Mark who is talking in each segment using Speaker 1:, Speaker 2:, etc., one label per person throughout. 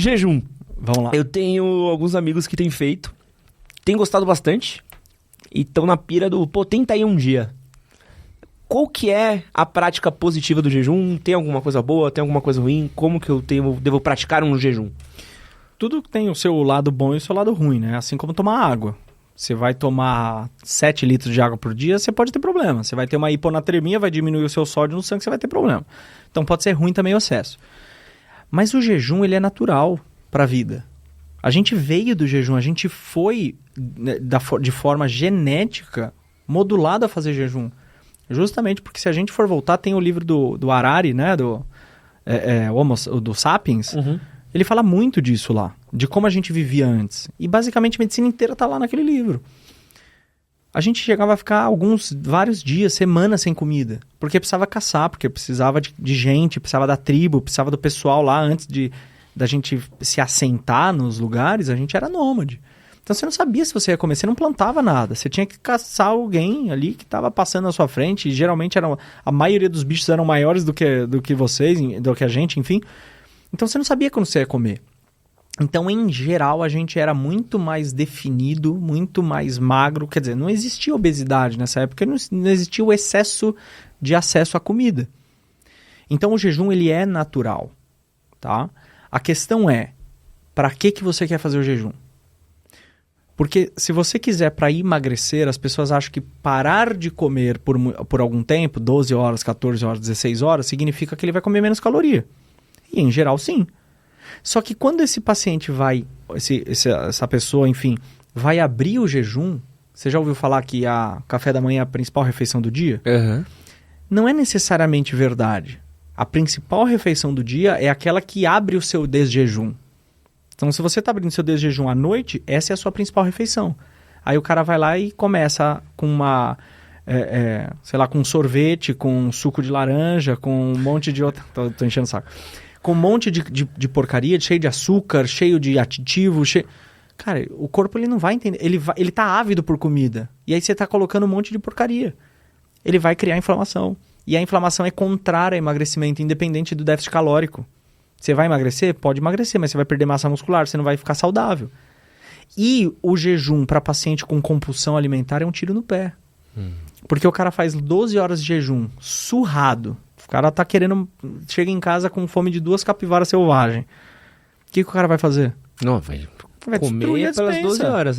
Speaker 1: Jejum.
Speaker 2: Vamos lá.
Speaker 1: Eu tenho alguns amigos que têm feito, têm gostado bastante e estão na pira do, tenta aí um dia. Qual que é a prática positiva do jejum? Tem alguma coisa boa? Tem alguma coisa ruim? Como que eu devo praticar um jejum?
Speaker 2: Tudo tem o seu lado bom e o seu lado ruim, né? Assim como tomar água. Você vai tomar 7 litros de água por dia, você pode ter problema. Você vai ter uma hiponatremia, vai diminuir o seu sódio no sangue, você vai ter problema. Então pode ser ruim também o excesso. Mas o jejum, ele é natural para a vida. A gente veio do jejum, a gente foi de forma genética modulado a fazer jejum. Justamente porque se a gente for voltar, tem o livro do Harari, né? Do Sapiens. Uhum. Ele fala muito disso lá, de como a gente vivia antes. E basicamente a medicina inteira está lá naquele livro. A gente chegava a ficar vários dias, semanas sem comida. Porque precisava caçar, porque precisava de gente, precisava da tribo, precisava do pessoal lá. Antes da gente se assentar nos lugares, a gente era nômade. Então você não sabia se você ia comer, você não plantava nada. Você tinha que caçar alguém ali que estava passando na sua frente. E geralmente a maioria dos bichos eram maiores do que vocês, do que a gente, enfim. Então você não sabia quando você ia comer. Então, em geral, a gente era muito mais definido, muito mais magro. Quer dizer, não existia obesidade nessa época, não existia o excesso de acesso à comida. Então, o jejum, ele é natural, tá? A questão é, para que você quer fazer o jejum? Porque se você quiser para emagrecer, as pessoas acham que parar de comer por algum tempo, 12 horas, 14 horas, 16 horas, significa que ele vai comer menos caloria. E, em geral, sim. Só que quando esse paciente essa pessoa, enfim, vai abrir o jejum, você já ouviu falar que a café da manhã é a principal refeição do dia?
Speaker 1: Uhum.
Speaker 2: Não é necessariamente verdade. A principal refeição do dia é aquela que abre o seu desjejum. Então, se você está abrindo seu desjejum à noite, essa é a sua principal refeição. Aí o cara vai lá e começa com com sorvete, com suco de laranja, com um monte de outra... Tô enchendo o saco. Com um monte de porcaria, cheio de açúcar, cheio de aditivo, Cara, o corpo ele não vai entender. Ele tá ávido por comida. E aí você tá colocando um monte de porcaria. Ele vai criar inflamação. E a inflamação é contrária ao emagrecimento, independente do déficit calórico. Você vai emagrecer? Pode emagrecer, mas você vai perder massa muscular, você não vai ficar saudável. E o jejum para paciente com compulsão alimentar é um tiro no pé. Porque o cara faz 12 horas de jejum, surrado. O cara tá querendo... Chega em casa com fome de 2 capivaras selvagens. O que o cara vai fazer?
Speaker 1: Não, vai
Speaker 2: comer
Speaker 1: pelas 12 horas,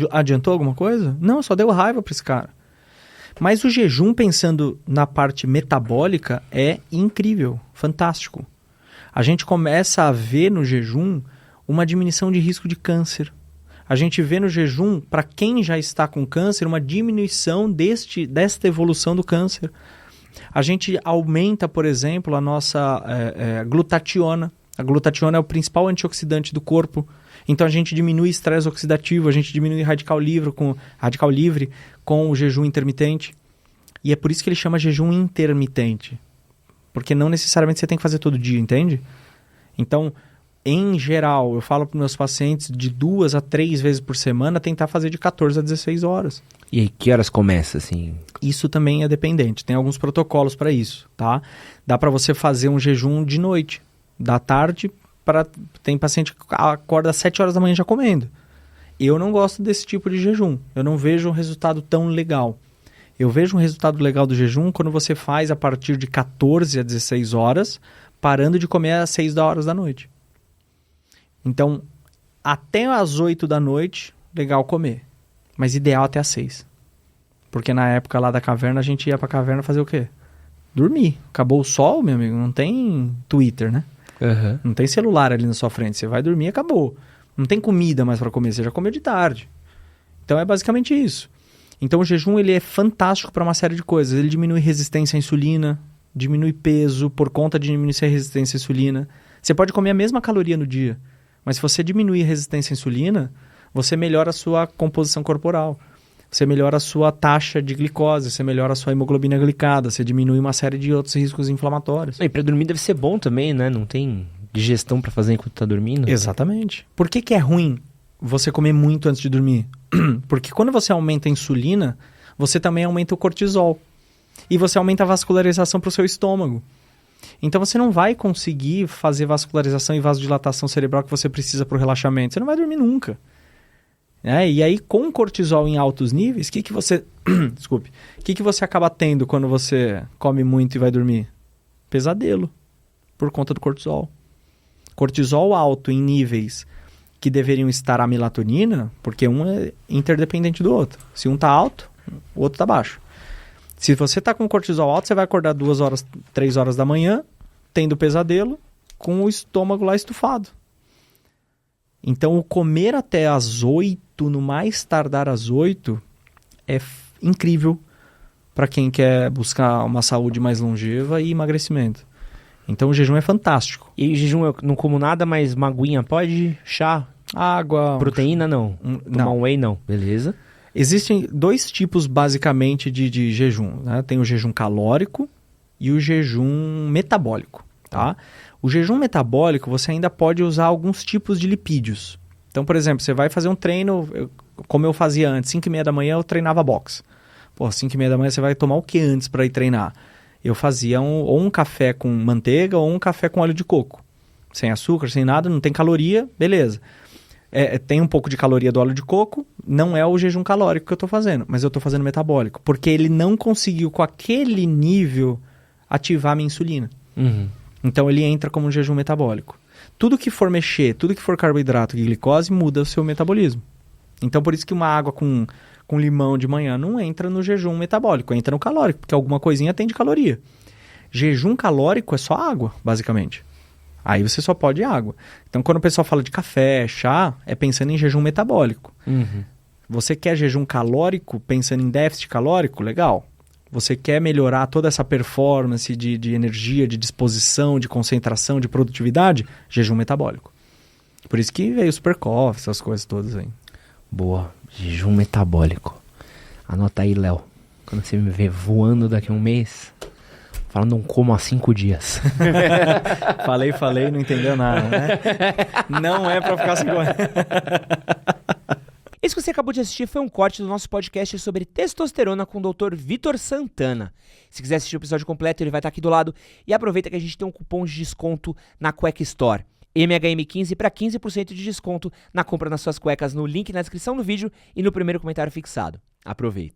Speaker 2: Adiantou alguma coisa? Não, só deu raiva pra esse cara. Mas o jejum, pensando na parte metabólica, é incrível, fantástico. A gente começa a ver no jejum uma diminuição de risco de câncer. A gente vê no jejum, para quem já está com câncer, uma diminuição desta evolução do câncer. A gente aumenta, por exemplo, a nossa glutationa. A glutationa é o principal antioxidante do corpo. Então a gente diminui estresse oxidativo, a gente diminui radical livre com o jejum intermitente. E é por isso que ele chama jejum intermitente. Porque não necessariamente você tem que fazer todo dia, entende? Então, em geral, eu falo para os meus pacientes de 2 a 3 vezes por semana tentar fazer de 14 a 16 horas.
Speaker 1: E aí, que horas começa, assim?
Speaker 2: Isso também é dependente. Tem alguns protocolos para isso, tá? Dá para você fazer um jejum de noite, da tarde, tem paciente que acorda às 7 horas da manhã já comendo. Eu não gosto desse tipo de jejum. Eu não vejo um resultado tão legal. Eu vejo um resultado legal do jejum quando você faz a partir de 14 a 16 horas, parando de comer às 6 horas da noite. Então, até às 8 da noite, legal comer. Mas ideal até às 6. Porque na época lá da caverna, a gente ia pra caverna fazer o quê? Dormir. Acabou o sol, meu amigo, não tem Twitter, né?
Speaker 1: Uhum.
Speaker 2: Não tem celular ali na sua frente. Você vai dormir e acabou. Não tem comida mais para comer. Você já comeu de tarde. Então é basicamente isso. Então o jejum ele é fantástico para uma série de coisas. Ele diminui resistência à insulina, diminui peso por conta de diminuir a resistência à insulina. Você pode comer a mesma caloria no dia. Mas se você diminuir a resistência à insulina, você melhora a sua composição corporal. Você melhora a sua taxa de glicose, você melhora a sua hemoglobina glicada, você diminui uma série de outros riscos inflamatórios.
Speaker 1: E pra dormir deve ser bom também, né? Não tem digestão pra fazer enquanto tá dormindo?
Speaker 2: Exatamente. Por que é ruim você comer muito antes de dormir? Porque quando você aumenta a insulina, você também aumenta o cortisol. E você aumenta a vascularização pro seu estômago. Então você não vai conseguir fazer vascularização e vasodilatação cerebral que você precisa para o relaxamento. Você não vai dormir nunca. E aí, com cortisol em altos níveis, o que você... Desculpe. O que você acaba tendo quando você come muito e vai dormir? Pesadelo. Por conta do cortisol. Cortisol alto em níveis que deveriam estar a melatonina, porque um é interdependente do outro. Se um está alto, o outro está baixo. Se você está com cortisol alto, você vai acordar 2 horas, 3 horas da manhã, tendo pesadelo, com o estômago lá estufado. Então, o comer até às 8, no mais tardar às 8, é incrível para quem quer buscar uma saúde mais longeva e emagrecimento. Então, o jejum é fantástico.
Speaker 1: E jejum eu não como nada, mas uma aguinha pode? Chá?
Speaker 2: Água...
Speaker 1: Proteína não? Tomar um whey não? Beleza.
Speaker 2: Existem 2 tipos, basicamente, de jejum. Né? Tem o jejum calórico e o jejum metabólico. Tá? O jejum metabólico, você ainda pode usar alguns tipos de lipídios. Então, por exemplo, você vai fazer um treino, como eu fazia antes, 5h30 da manhã eu treinava boxe. 5h30 da manhã você vai tomar o que antes para ir treinar? Eu fazia ou um café com manteiga ou um café com óleo de coco. Sem açúcar, sem nada, não tem caloria, beleza. Tem um pouco de caloria do óleo de coco, não é o jejum calórico que eu estou fazendo, mas eu estou fazendo metabólico, porque ele não conseguiu com aquele nível ativar a minha insulina. Então ele entra como um jejum metabólico. Tudo que for mexer, tudo que for carboidrato e glicose muda o seu metabolismo. Então por isso que uma água com limão de manhã não entra no jejum metabólico, entra no calórico, porque alguma coisinha tem de caloria. Jejum calórico é só água, basicamente. Aí você só pode água. Então, quando o pessoal fala de café, chá, é pensando em jejum metabólico. Você quer jejum calórico, pensando em déficit calórico? Legal. Você quer melhorar toda essa performance de energia, de disposição, de concentração, de produtividade? Jejum metabólico. Por isso que veio o Super Coffee, essas coisas todas aí.
Speaker 1: Boa. Jejum metabólico. Anota aí, Léo. Quando você me vê voando daqui a um mês... Falando não como há 5 dias.
Speaker 2: Falei, não entendeu nada, né? Não é pra ficar 5 anos.
Speaker 1: Esse que você acabou de assistir foi um corte do nosso podcast sobre testosterona com o Dr. Vitor Santana. Se quiser assistir o episódio completo, ele vai estar aqui do lado. E aproveita que a gente tem um cupom de desconto na Cueca Store. MHM15 para 15% de desconto na compra das suas cuecas no link na descrição do vídeo e no primeiro comentário fixado. Aproveita.